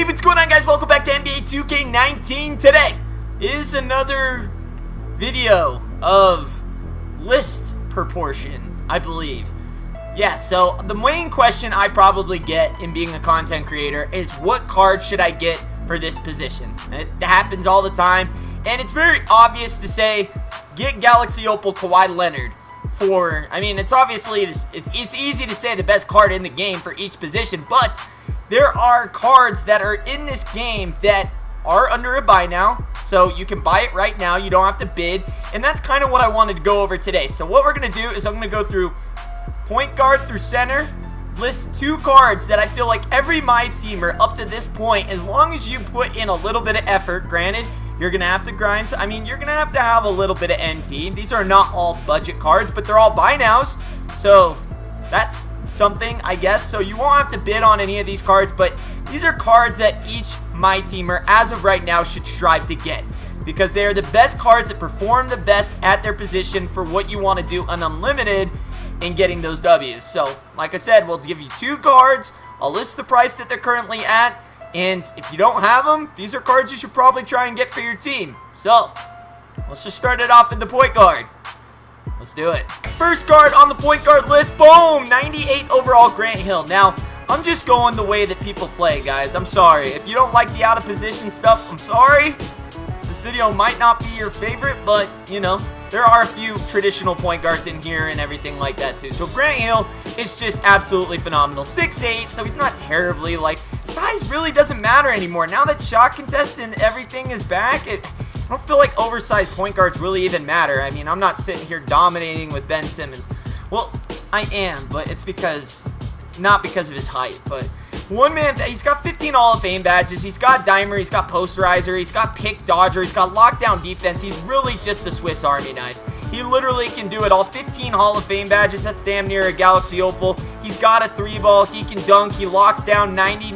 Hey, what's going on, guys? Welcome back to NBA 2K19. Today is another video of list proportion, I believe. Yeah, so the main question I probably get in being a content creator is what card should I get for this position? It happens all the time, and it's very obvious to say get Galaxy Opal Kawhi Leonard for, I mean, it's obviously, it's easy to say the best card in the game for each position, but there are cards that are in this game that are under a buy now, so you can buy it right now. You don't have to bid, and that's kind of what I wanted to go over today. So what we're going to do is I'm going to go through point guard through center, list 2 cards that I feel like every Myteamer up to this point, as long as you put in a little bit of effort, granted, you're going to have to grind. So, I mean, you're going to have a little bit of NT. These are not all budget cards, but they're all buy nows, so that's something, I guess. So you won't have to bid on any of these cards, but these are cards that each Myteamer as of right now should strive to get, because they are the best cards that perform the best at their position for what you want to do on Unlimited in getting those W's. So like I said, we'll give you 2 cards. I'll list the price that they're currently at, and if you don't have them, these are cards you should probably try and get for your team. So let's just start it off in the point guard. Let's do it. First card on the point guard list, boom, 98 overall Grant Hill. Now, I'm just going the way that people play, guys. I'm sorry. If you don't like the out of position stuff, I'm sorry. This video might not be your favorite, but, you know, there are a few traditional point guards in here and everything like that, too. So, Grant Hill is just absolutely phenomenal. 6'8", so he's not terribly, like, size really doesn't matter anymore. Now that shot contest and everything is back, I don't feel like oversized point guards really even matter. I mean, I'm not sitting here dominating with Ben Simmons. Well, I am, but it's because, not because of his height, but one man, he's got 15 Hall of Fame badges, he's got Dimer, he's got Posterizer, he's got Pick Dodger, he's got Lockdown Defense, he's really just a Swiss Army knife. He literally can do it all. 15 Hall of Fame badges, that's damn near a Galaxy Opal. He's got a 3-ball, he can dunk, he locks down 90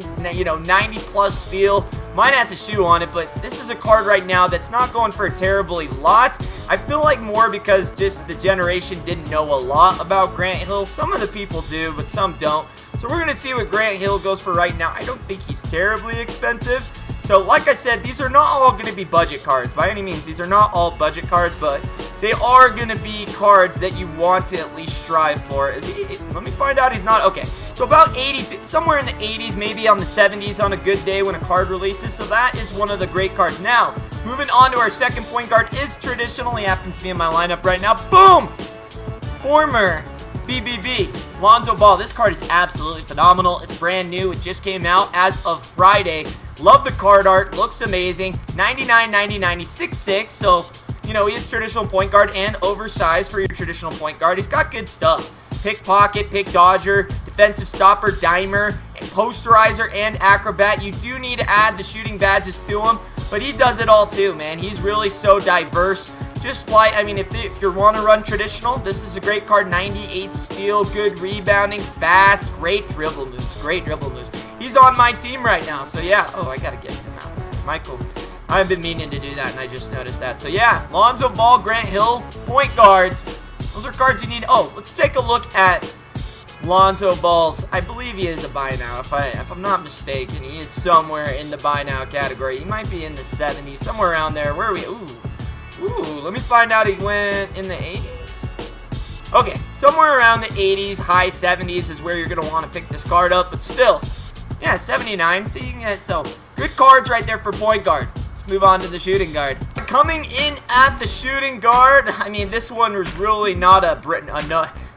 plus steal. Mine has a shoe on it, but this is a card right now that's not going for a terribly lot. I feel like more because just the generation didn't know a lot about Grant Hill. Some of the people do, but some don't. So we're going to see what Grant Hill goes for right now. I don't think he's terribly expensive. So like I said, these are not all going to be budget cards. By any means, these are not all budget cards, but they are going to be cards that you want to at least strive for. Let me find out he's not. Okay, so about 80, somewhere in the 80s, maybe on the 70s on a good day when a card releases. So that is one of the great cards. Now, moving on to our second point guard is traditionally happens to be in my lineup right now. Boom! Former BBB, Lonzo Ball. This card is absolutely phenomenal. It's brand new. It just came out as of Friday. Love the card art. Looks amazing. 99, 90, 96, 6. So, you know, he is traditional point guard and oversized for your traditional point guard. He's got good stuff. Pickpocket, Pick Dodger, Defensive Stopper, Dimer, and Posterizer, and Acrobat. You do need to add the shooting badges to him, but he does it all too, man. He's really so diverse. Just like, I mean, if you want to run traditional, this is a great card. 98 steal, good rebounding, fast, great dribble moves. Great dribble moves. He's on my team right now, so yeah. Oh, I gotta get him out. Michael, I've been meaning to do that, and I just noticed that. So yeah, Lonzo Ball, Grant Hill, point guards. Those are cards you need. Oh, let's take a look at Lonzo Ball's. I believe he is a buy now, if I'm not mistaken. He is somewhere in the buy now category. He might be in the 70s, somewhere around there. Where are we? Ooh, let me find out. He went in the 80s. Okay, somewhere around the 80s, high 70s is where you're gonna want to pick this card up, but still. Yeah, 79, so you can get, so good cards right there for point guard. Let's move on to the shooting guard. Coming in at the shooting guard, I mean, this one was really not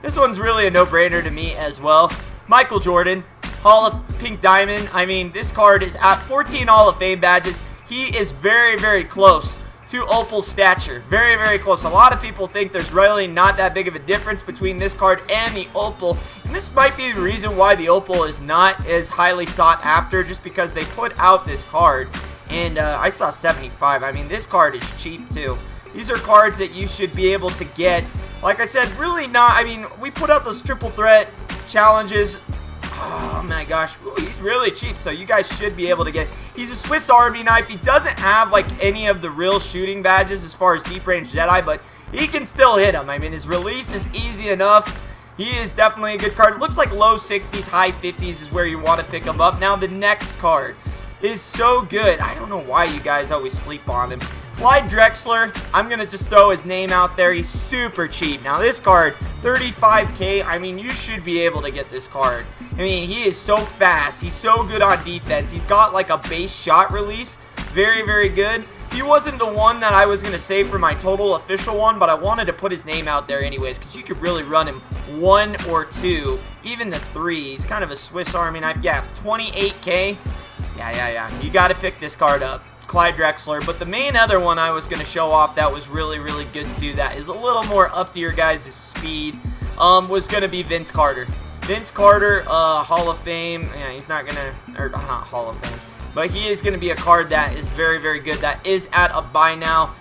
this one's really a no-brainer to me as well. Michael Jordan, Hall of Pink Diamond. I mean, this card is at 14 Hall of Fame badges. He is very, very close to Opal's stature. Very, very close. A lot of people think there's really not that big of a difference between this card and the Opal. And this might be the reason why the Opal is not as highly sought after, just because they put out this card. And I saw 75. I mean, this card is cheap too. These are cards that you should be able to get. Like I said, really not. I mean, we put out those triple threat challenges. Oh my gosh, ooh, he's really cheap, so you guys should be able to get. He's a Swiss Army knife. He doesn't have like any of the real shooting badges as far as deep range Jedi, but he can still hit them. I mean, his release is easy enough. He is definitely a good card. It looks like low 60s, high 50s is where you want to pick him up. Now the next card. is so good. I don't know why you guys always sleep on him. Clyde Drexler, I'm going to just throw his name out there. He's super cheap. Now, this card, 35K. I mean, you should be able to get this card. I mean, he is so fast. He's so good on defense. He's got like a base shot release. Very, very good. He wasn't the one that I was going to say for my total official one, but I wanted to put his name out there anyways because you could really run him 1 or 2, even the 3. He's kind of a Swiss Army knife. Yeah, 28K. Yeah. You got to pick this card up. Clyde Drexler. But the main other one I was going to show off that was really, really good too, that is a little more up to your guys' speed, was going to be Vince Carter. Vince Carter, Hall of Fame. Yeah, he's not going to, or not Hall of Fame. But he is going to be a card that is very, very good. That is at a buy now.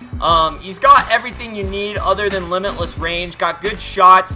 He's got everything you need other than limitless range. Got good shots,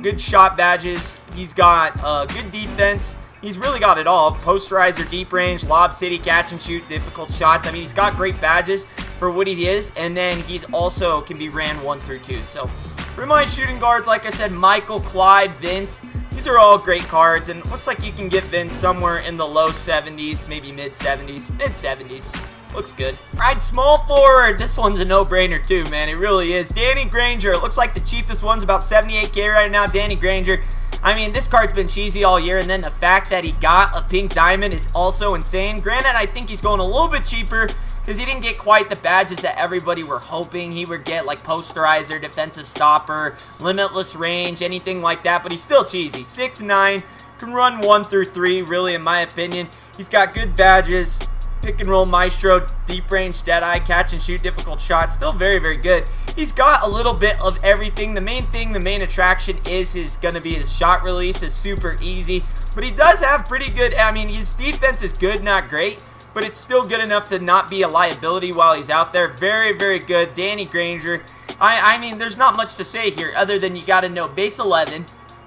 good shot badges. He's got good defense. He's really got it all. Posterizer, deep range, lob city, catch and shoot, difficult shots. I mean, he's got great badges for what he is. And then he's also can be ran 1 through 2. So for my shooting guards, like I said, Michael, Clyde, Vince, these are all great cards. And it looks like you can get Vince somewhere in the low 70s, maybe mid 70s. Mid 70s. Looks good. All right, small forward. This one's a no-brainer too, man. It really is. Danny Granger. It looks like the cheapest one's about 78K right now. Danny Granger. I mean, this card's been cheesy all year, and then the fact that he got a pink diamond is also insane. Granted, I think he's going a little bit cheaper because he didn't get quite the badges that everybody were hoping he would get, like posterizer, defensive stopper, limitless range, anything like that, but he's still cheesy. 6'9", can run 1 through 3, really, in my opinion. He's got good badges. Pick and roll maestro, deep range, deadeye, catch and shoot, difficult shots. Still very, very good. He's got a little bit of everything. The main thing, the main attraction is going to be his shot release. Is super easy. But he does have pretty good, I mean, his defense is good, not great. But it's still good enough to not be a liability while he's out there. Very, very good. Danny Granger. I mean, there's not much to say here other than you got to know base 11.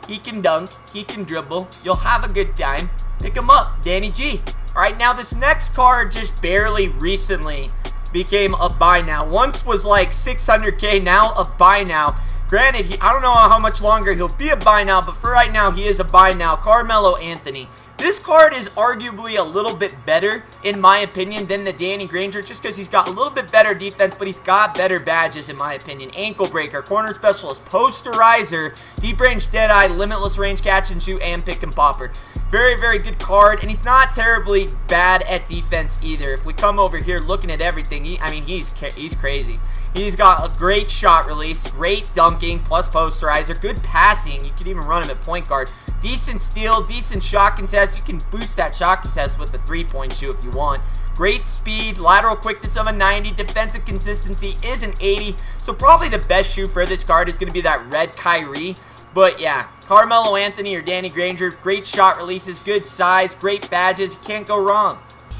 He can dunk. He can dribble. You'll have a good time. Pick him up. Danny G. Alright, now this next card just barely recently became a buy now. Once was like 600K, now a buy now. Granted, I don't know how much longer he'll be a buy now, but for right now, he is a buy now. Carmelo Anthony. This card is arguably a little bit better, in my opinion, than the Danny Granger, just because he's got a little bit better defense, but he's got better badges, in my opinion. Ankle breaker, corner specialist, posterizer, deep range deadeye, limitless range catch and shoot, and pick and popper. Very, very good card, and he's not terribly bad at defense either. If we come over here looking at everything, he's crazy. He's got a great shot release, great dunking, plus posterizer, good passing. You can even run him at point guard. Decent steal, decent shot contest. You can boost that shot contest with the three-point shoot if you want. Great speed, lateral quickness of a 90, defensive consistency is an 80. So probably the best shoe for this card is going to be that red Kyrie. But yeah, Carmelo Anthony or Danny Granger, great shot releases, good size, great badges. You can't go wrong.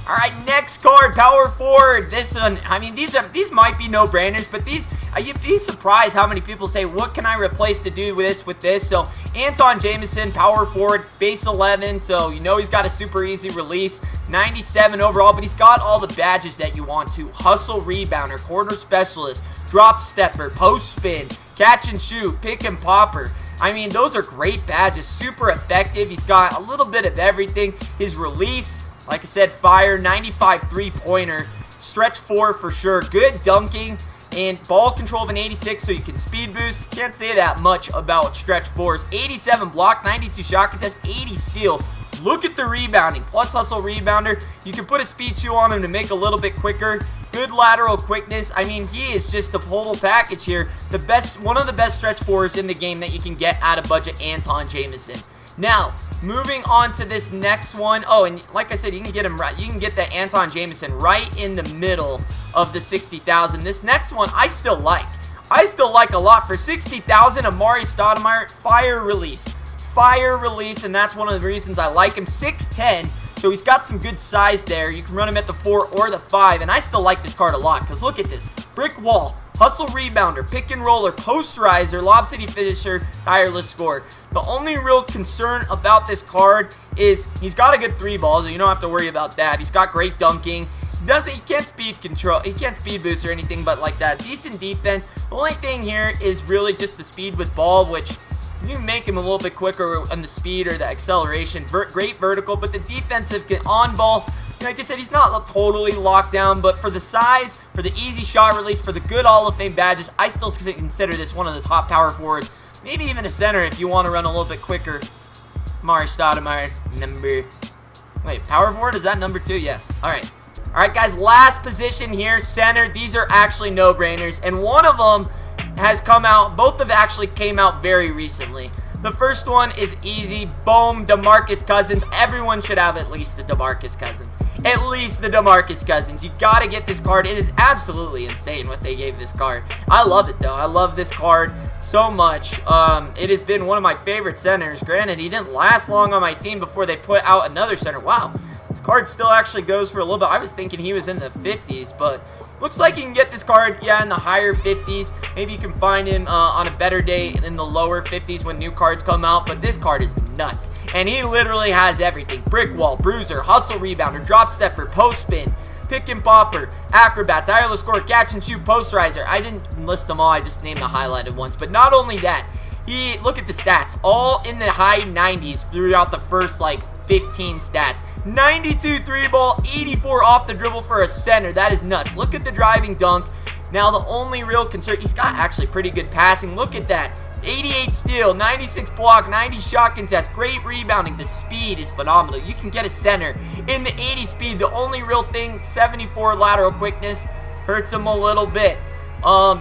All right, next card, power forward. This one, I mean, these might be no-brainers, but you'd be surprised how many people say, what can I replace to do with this? So, ANTAWN JAMISON, power forward, base 11, so you know he's got a super easy release, 97 overall, but he's got all the badges that you want to. Hustle rebounder, corner specialist, drop stepper, post spin, catch and shoot, pick and popper. I mean, those are great badges, super effective. He's got a little bit of everything. His release, like I said, fire, 95 three-pointer, stretch 4 for sure, good dunking, and ball control of an 86, so you can speed boost. Can't say that much about stretch 4s. 87 block, 92 shot contest, 80 steal. Look at the rebounding, plus hustle rebounder. You can put a speed shoe on him to make a little bit quicker. Good lateral quickness. I mean, he is just the total package here. The best, one of the best stretch 4s in the game that you can get out of budget, ANTAWN JAMISON. Now, moving on to this next one. Oh, and like I said, you can get him right. You can get the ANTAWN JAMISON right in the middle of the 60,000. This next one, I still like. I still like a lot. For 60,000, Amari Stoudemire, fire release. Fire release, and that's one of the reasons I like him. 6'10", so he's got some good size there. You can run him at the 4 or the 5, and I still like this card a lot, because look at this. Brick wall, hustle rebounder, pick and roller, posterizer, lob city finisher, tireless scorer. The only real concern about this card is he's got a good 3 ball, so you don't have to worry about that. He's got great dunking. He can't speed control, he can't speed boost or anything but like that. Decent defense. The only thing here is really just the speed with ball, which you can make him a little bit quicker on the speed or the acceleration. Great vertical, but the defensive on ball, Like I said, he's not totally locked down, but for the size, for the easy shot release, for the good Hall of Fame badges, I still consider this one of the top power forwards. Maybe even a center if you want to run a little bit quicker. Mari Stoudemire, number... Wait, power forward? Is that number 2? Yes. Alright. Alright, guys, last position here, center. These are actually no-brainers, and one of them has come out. Both of actually came out very recently. The first one is easy. Boom, DeMarcus Cousins. Everyone should have at least the DeMarcus Cousins. At least the DeMarcus Cousins. You gotta get this card. It is absolutely insane what they gave this card. I love it, though. I love this card so much. It has been one of my favorite centers. Granted, he didn't last long on my team before they put out another center. Wow. This card still actually goes for a little bit. I was thinking he was in the 50s, but looks like you can get this card, yeah, in the higher 50s. Maybe you can find him on a better day in the lower 50s when new cards come out, but this card is nuts. And he literally has everything. Brick wall, bruiser, hustle rebounder, drop stepper, post spin, pick and popper, acrobat, tireless score, catch and shoot, posterizer. I didn't list them all, I just named the highlighted ones. But not only that, look at the stats, all in the high 90s throughout the first, like, 15 stats. 92 3-ball, 84 off the dribble for a center. That is nuts. Look at the driving dunk. Now, the only real concern, he's got actually pretty good passing. Look at that. 88 steal, 96 block, 90 shot contest, great rebounding. The speed is phenomenal. You can get a center in the 80 speed. The only real thing, 74 lateral quickness, hurts him a little bit.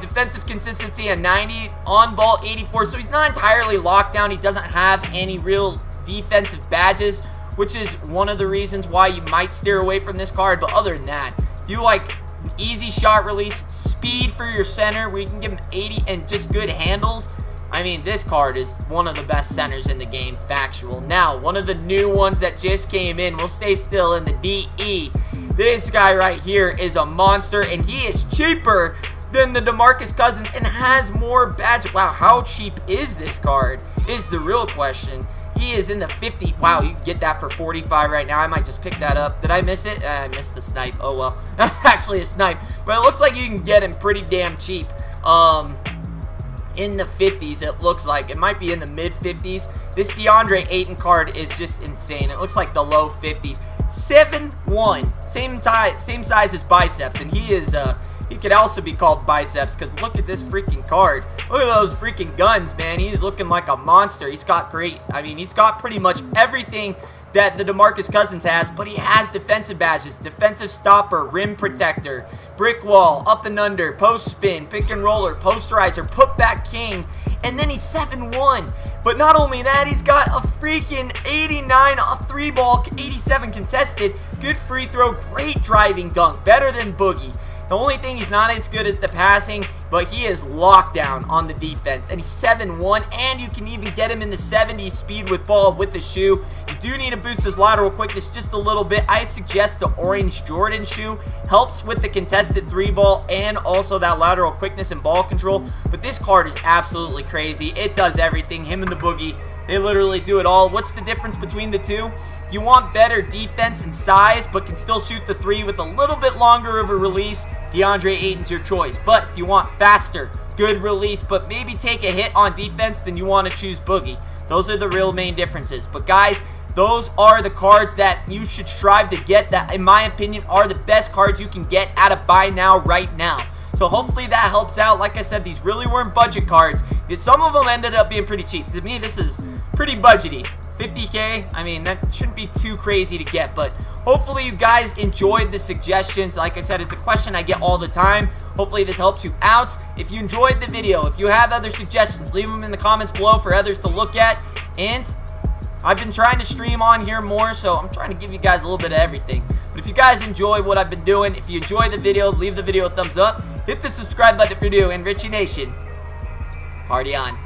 Defensive consistency at 90, on ball 84. So he's not entirely locked down. He doesn't have any real defensive badges, which is one of the reasons why you might steer away from this card. But other than that, if you like easy shot release, speed for your center, where you can give him 80 and just good handles, I mean, this card is one of the best centers in the game, factual. Now, one of the new ones that just came in, we'll stay still in the DE. This guy right here is a monster, and he is cheaper than the DeMarcus Cousins and has more badges. Wow, how cheap is this card is the real question. He is in the 50. Wow, you can get that for 45 right now. I might just pick that up. Did I miss it? I missed the snipe. Oh, well. That's actually a snipe. But it looks like you can get him pretty damn cheap. In the 50s, it looks like. It might be in the mid-50s. This DeAndre Ayton card is just insane. It looks like the low 50s. 7'1". Same size as biceps. And he is... he could also be called biceps, because look at this freaking card. Look at those freaking guns, man. He's looking like a monster. He's got great, I mean, he's got pretty much everything that the DeMarcus Cousins has, but he has defensive badges, defensive stopper, rim protector, brick wall, up and under, post spin, pick and roller, posterizer, putback king, and then he's 7'1". But not only that, he's got a freaking 89 off 3-ball, 87 contested, good free throw, great driving dunk, better than Boogie. The only thing, he's not as good as the passing, but he is locked down on the defense. And he's 7'1", and you can even get him in the 70s speed with ball with the shoe. You do need to boost his lateral quickness just a little bit. I suggest the orange Jordan shoe. Helps with the contested 3-ball and also that lateral quickness and ball control. But this card is absolutely crazy. It does everything. Him and the Boogie, they literally do it all. What's the difference between the two? If you want better defense and size, but can still shoot the 3 with a little bit longer of a release, DeAndre Ayton's your choice. But if you want faster, good release, but maybe take a hit on defense, then you want to choose Boogie. Those are the real main differences. But guys, those are the cards that you should strive to get, that in my opinion are the best cards you can get out of buy now right now. So hopefully that helps out. Like I said, these really weren't budget cards. Some of them ended up being pretty cheap. To me, this is pretty budgety. 50K, I mean, that shouldn't be too crazy to get, but hopefully you guys enjoyed the suggestions. Like I said, it's a question I get all the time. Hopefully this helps you out. If you enjoyed the video, if you have other suggestions, leave them in the comments below for others to look at. And I've been trying to stream on here more, so I'm trying to give you guys a little bit of everything. But if you guys enjoy what I've been doing, if you enjoy the video, leave the video a thumbs up. Hit the subscribe button if you're new, and Richie Nation, party on.